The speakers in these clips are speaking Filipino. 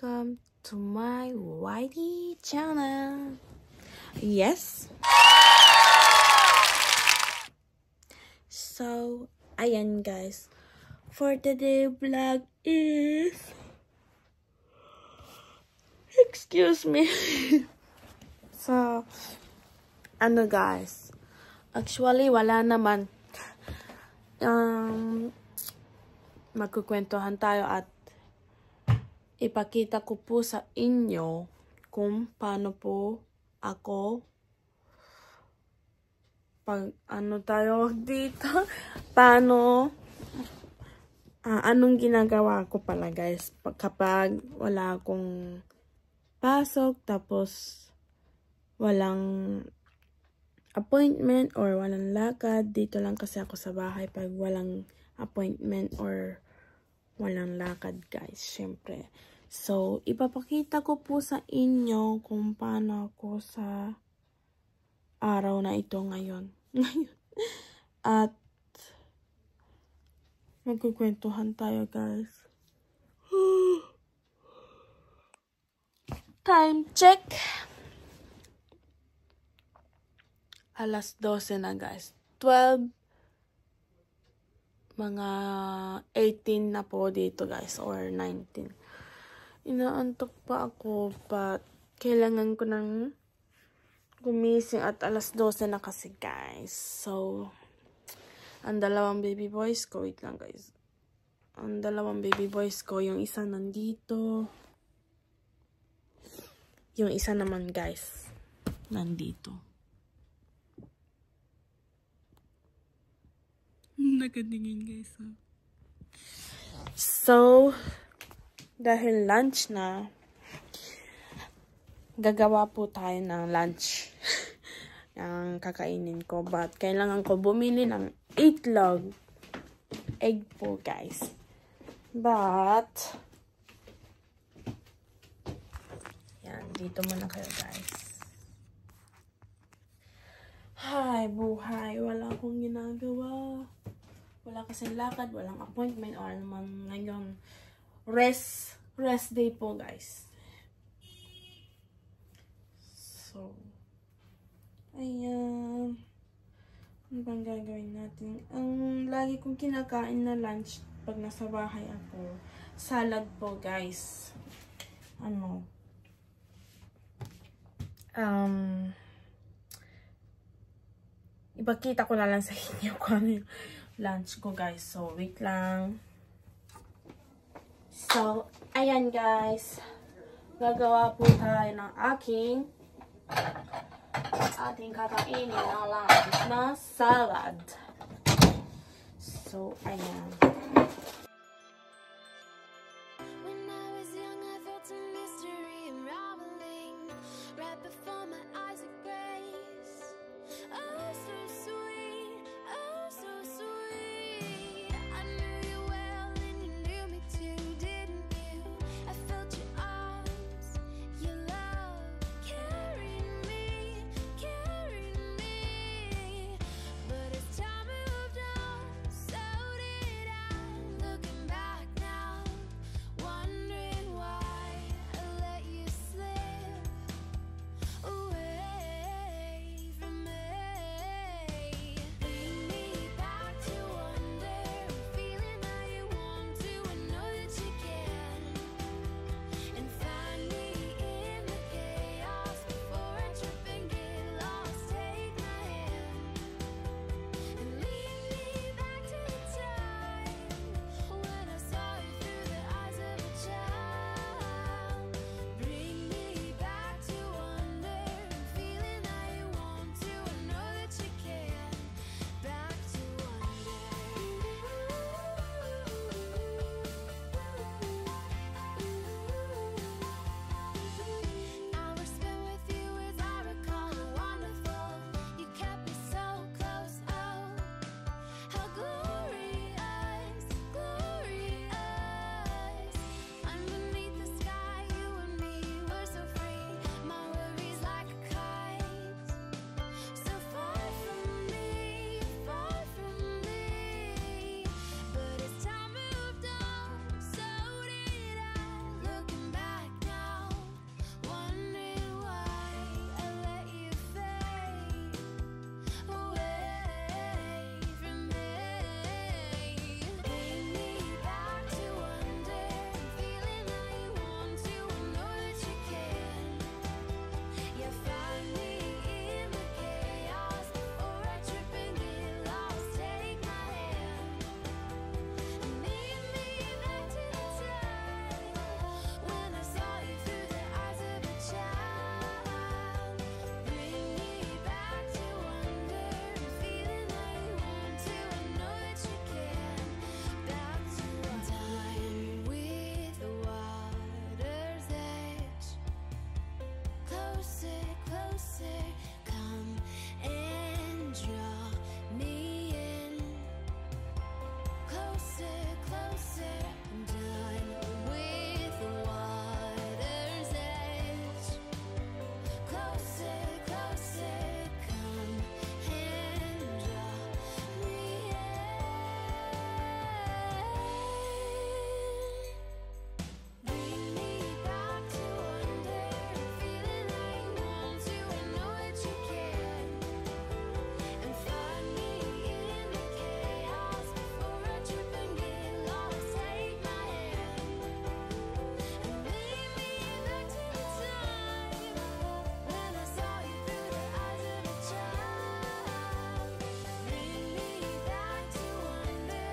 welcome to my YT channel. Yes. So, ayan guys. For today vlog is... Excuse me. So, ano guys. Actually, wala naman. Magkukwentuhan tayo at ipakita ko po sa inyo kung paano po ako anong ginagawa ko pala guys kapag wala akong pasok tapos walang appointment or walang lakad. Dito lang kasi ako sa bahay pag walang appointment or walang lakad guys, syempre. So, ipapakita ko po sa inyo kung paano ako sa araw na ito ngayon. At magkukwentuhan tayo guys. Time check. Alas 12 na guys. 12. Mga 18 na po dito guys. Or 19. Inaantok pa ako. But kailangan ko nang gumising at alas 12 na kasi guys. So, ang dalawang baby boys ko. Wait lang guys. Ang dalawang baby boys ko. Yung isa nandito. Yung isa naman guys. Nandito. Nakatingin guys. So, dahil lunch na, gagawa po tayo ng lunch. Ang kakainin ko. But, kailangan ko bumili ng itlog. Egg po, guys. But, yan. Dito muna kayo, guys. Hi, buhay. Wala akong ginagawa. Wala kasing lakad. Walang appointment. Or naman ngayon, rest day po, guys. So, ayan. Ano bang gagawin natin? Ang lagi kong kinakain na lunch pag nasa bahay ako, salad po, guys. Ipakita ko na lang sa inyo kung ano yung lunch ko, guys. So, wait lang. So, ayan, guys. Gagawa po tayo ng ating kakainin ng lunch na salad. So, ayan. When I was young, I felt a mystery unraveling right before my eyes of grace. Oh, so sweet. Oh, so sweet. I knew you well and you knew me too, didn't you? I felt your arms, your love carried me. But as time moved on, so did I. closer, closer. I'm done with the water's edge. Closer, closer, come and draw me in. Bring me back to wonder, feeling like you want to and know that you can. And find me in the chaos before I trip and get lost. Take my hand and lead me back to the time when I saw you through the eyes of a child. Bring me back to wonder,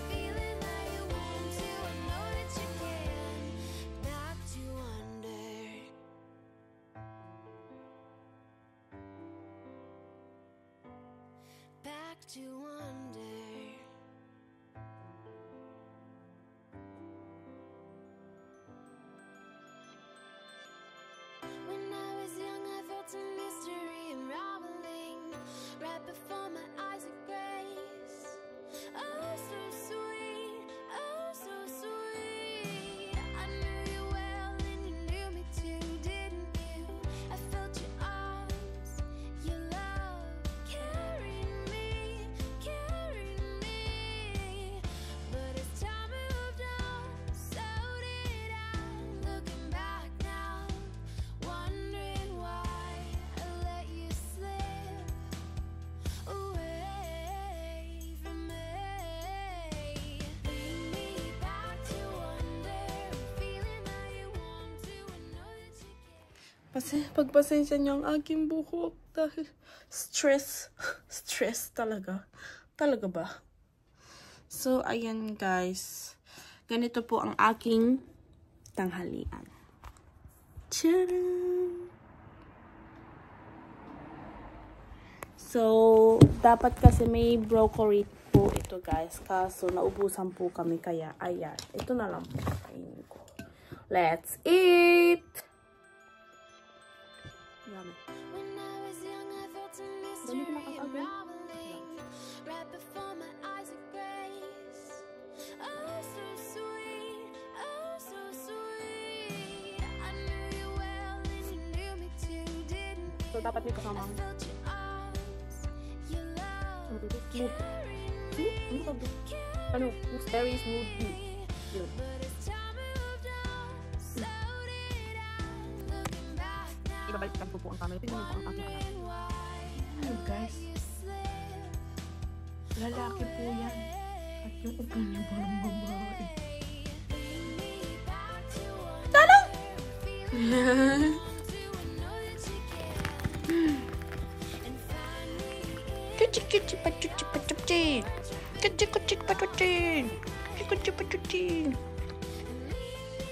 feeling like you want to and know that you can. Back to wonder. Back to wonder. When I was young, I felt a mystery unraveling right before my eyes of grace. Oh, so sweet, oh, so sweet. I knew you well and you knew me too, didn't you? I felt your arms, your love carrying me, carrying me. But as time moved on, so did I. Looking back now, wondering why I let you slip away from me. Bring me back to wonder, feeling how you want to and know that you can. Pagpasensya niyo ang aking buhok dahil stress talaga. Talaga ba? So, ayan guys. Ganito po ang aking tanghalian. Tcharam! So, dapat kasi may broccoli po ito guys. Kaso, naubusan po kami. Kaya, ayan. Ito na lang po kainin ko. Let's eat! Yummy. When I was young, I felt a mystery unraveling right before my eyes of grace. Oh, so sweet, oh, so sweet. I knew you well and you knew me too, didn't you? So, dapat may I kasamang felt your arms, your love carrying me, ano, very smooth beef. Yun. but as time moved on, so did I. Looking back now, Ibabalikan ko po ang camera. Tingnan niyo po ang aking anak. wondering why Ayun guys, you slip lalaki po yan. At yung upo niya parang babae. Talong! Kuchi pachuchi pachuchi. Kuchi pachuchi. Kuchi pachuchi.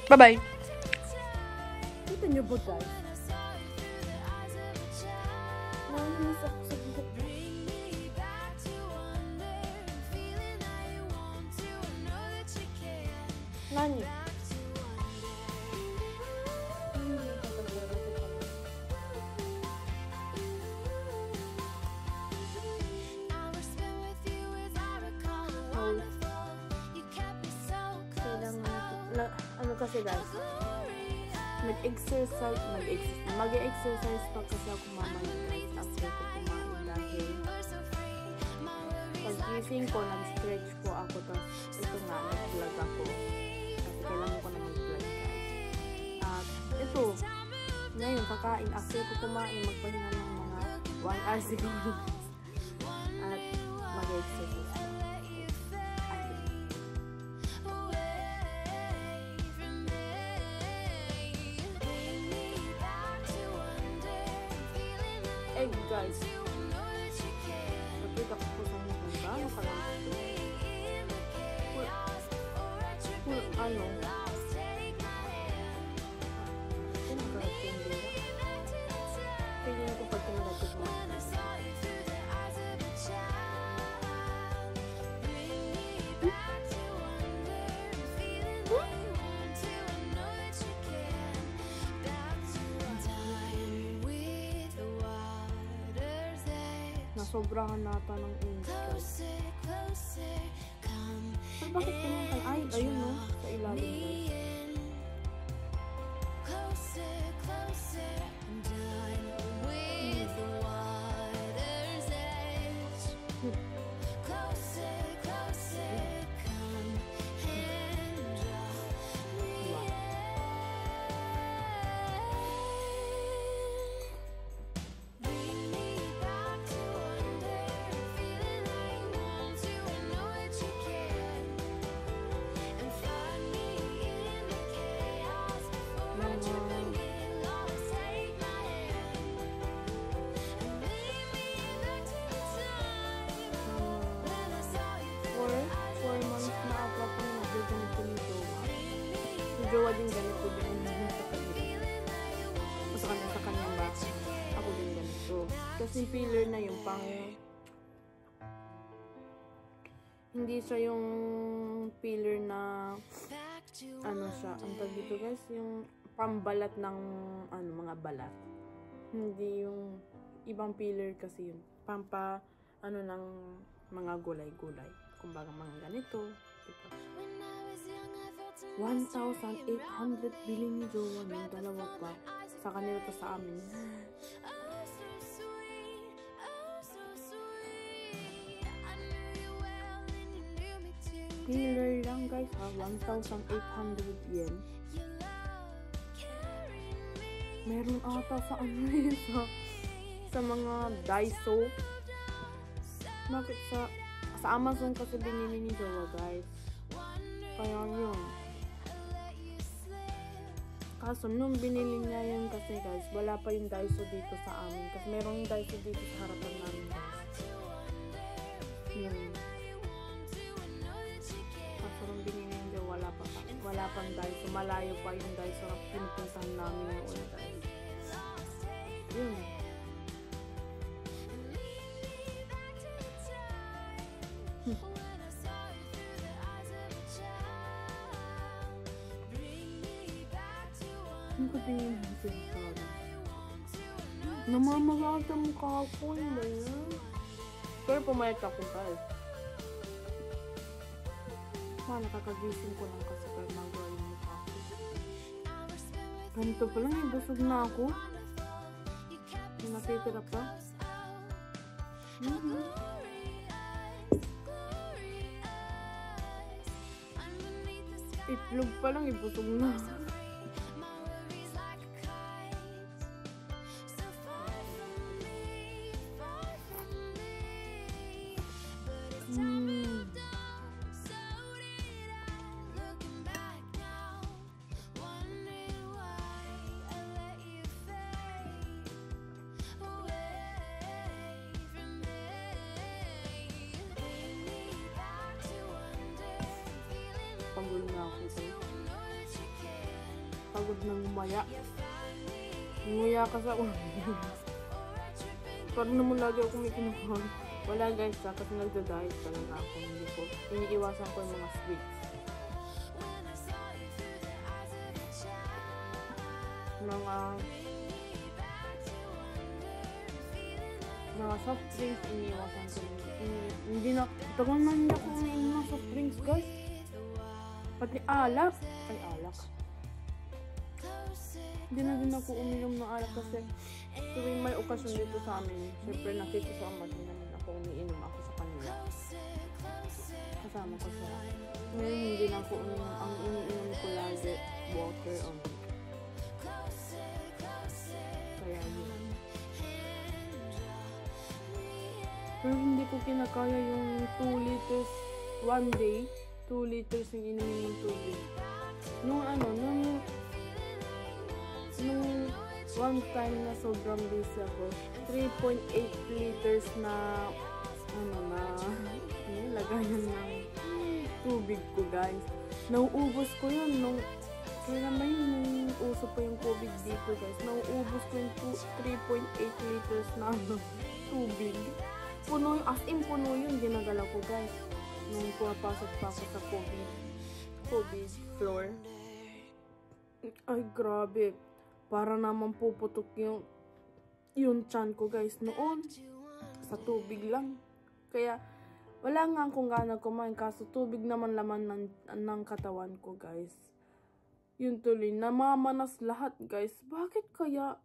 Bye-bye. Kita niyo ba guys? Nangis ako sa buhok. Nani? Ano kasi guys, mag-exercise pa kasi ako mamaya guys after ko kumain dahil pag-gising ko, nag-stretch po ako, tapos ito nga, nag-vlog ako kasi kailangan ko na mag-vlog guys. At ito, ngayon kakain, after ko kumain, magpahinga ng mga 1 hour siguro at mag-exercise pa. Egg guys. Nakita ko po sa mga kung gaano kalamang ito. Ano? Tingnan ko pag tinatid mo. Nasobrahan nata ng init. Closer, closer, come Pero bakit ganyan ka? Ay, ayun no, sa ilalim guys. Closer, closer, I'm done with the water's edge. Closer, closer, come and draw me Wow. in. Bring me back to wonder, feeling like you want to, I know that you can. And find me in the chaos before I trip and get lost. Take my hand and lead me back to the time when I saw you through the eyes of 4 a months na child. ako nag-ganito ni Jowa. Bring me Si Jowa din ganito din sa kanya. feeling like you want Sa kanya ba? Ako din ganito. Kasi filler na yung pang... Hindi siya yung filler na... back to Ano siya, ang tawag dito guys, yung pambalat ng mga balat. Hindi yung ibang filler kasi yun. Pampa, ng mga gulay-gulay. Kumbaga mga ganito. Diba? when I was young, I felt a 1,800 bilhin ni Jowa yung dalawa pa. Sa kanila to sa amin. oh so sweet, oh so sweet. I knew you well and you knew me too. Filler lang guys ha, 1,800 yen. Your love carried me Meron ata sa sa mga Daiso. Bakit sa Amazon kasi binili ni Jowa guys. Kaya yun. let you slip. Kaso nung binili niya yun kasi guys, wala pa yung Daiso dito sa amin. Kasi meron yung Daiso dito sa harapan namin guys. Yun. Kaso nung binili niya, wala pang Daiso. Malayo pa yung Daiso na pinupuntahan namin ngayon guys. Yun. Ano ko tingin mo sinasabi? Namamaga sa mukha ko, hindi yan. Pero pumayat ako guys. Nakakagising ko lang kasi pero magawa yung mukha ko. Ganito pa lang, busog na ako. Natitira pa. Itlog pa lang, ibusog na. Pagod na ako ito. Pagod na ngumaya. Ngumaya ka sa ulo. Parang naman lagi ako may kinukuhan. Wala guys ha, kasi nagda-diet talaga ako. Hindi ko. Iniiwasan ko yung mga sweets. Mga soft drinks, iniiwasan ko. Hindi na, tagal na hindi ako umiinom ng soft drinks guys. Pati alak. Ay, alak. Hindi na din ako uminom ng alak kasi tuwing may okasyon dito sa amin, syempre nakikisama din naman ako, umiinom ako sa kanila. Kasama ko siya. Ngayon hindi na ako uminom. Ang iniinom ko lagi, water only. Kaya yun. Pero hindi ko kinakaya yung 2 liters one day. 2 liters yung inumin yung tubig. Nung one time na sobrang busy ako, 3.8 liters na lagayan ng tubig ko guys. Nauubos ko yun nung kailan ba yun nung uso pa yung COVID dito guys. Nauubos ko yung 3.8 liters na tubig. Puno yung, as in puno yun, ginagala ko guys. Nung pumapasok pa ako sa COVID floor. Ay, grabe. Para naman puputok yung tiyan ko guys noon. Sa tubig lang. Kaya, Wala nga akong gana kumain kaso tubig naman laman ng katawan ko, guys. Yun tuloy, namamanas lahat, guys. Bakit kaya?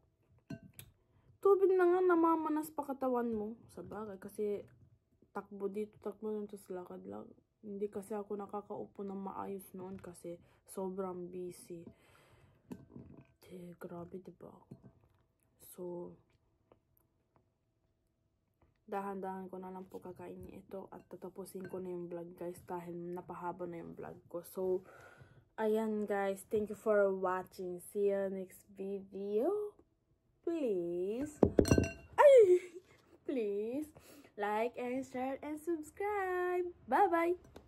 Tubig na nga namamanas pa katawan mo. Sa bagay, kasi takbo dito, takbo dito sa lakad lang. Hindi kasi ako nakakaupo ng maayos noon kasi sobrang busy. Grabe, diba? So, dahan-dahan ko na lang po kakainin ito at tatapusin ko na yung vlog, guys, dahil napahaba na yung vlog ko. So, ayan, guys, thank you for watching. See you next video. Please like and share and subscribe. Bye bye.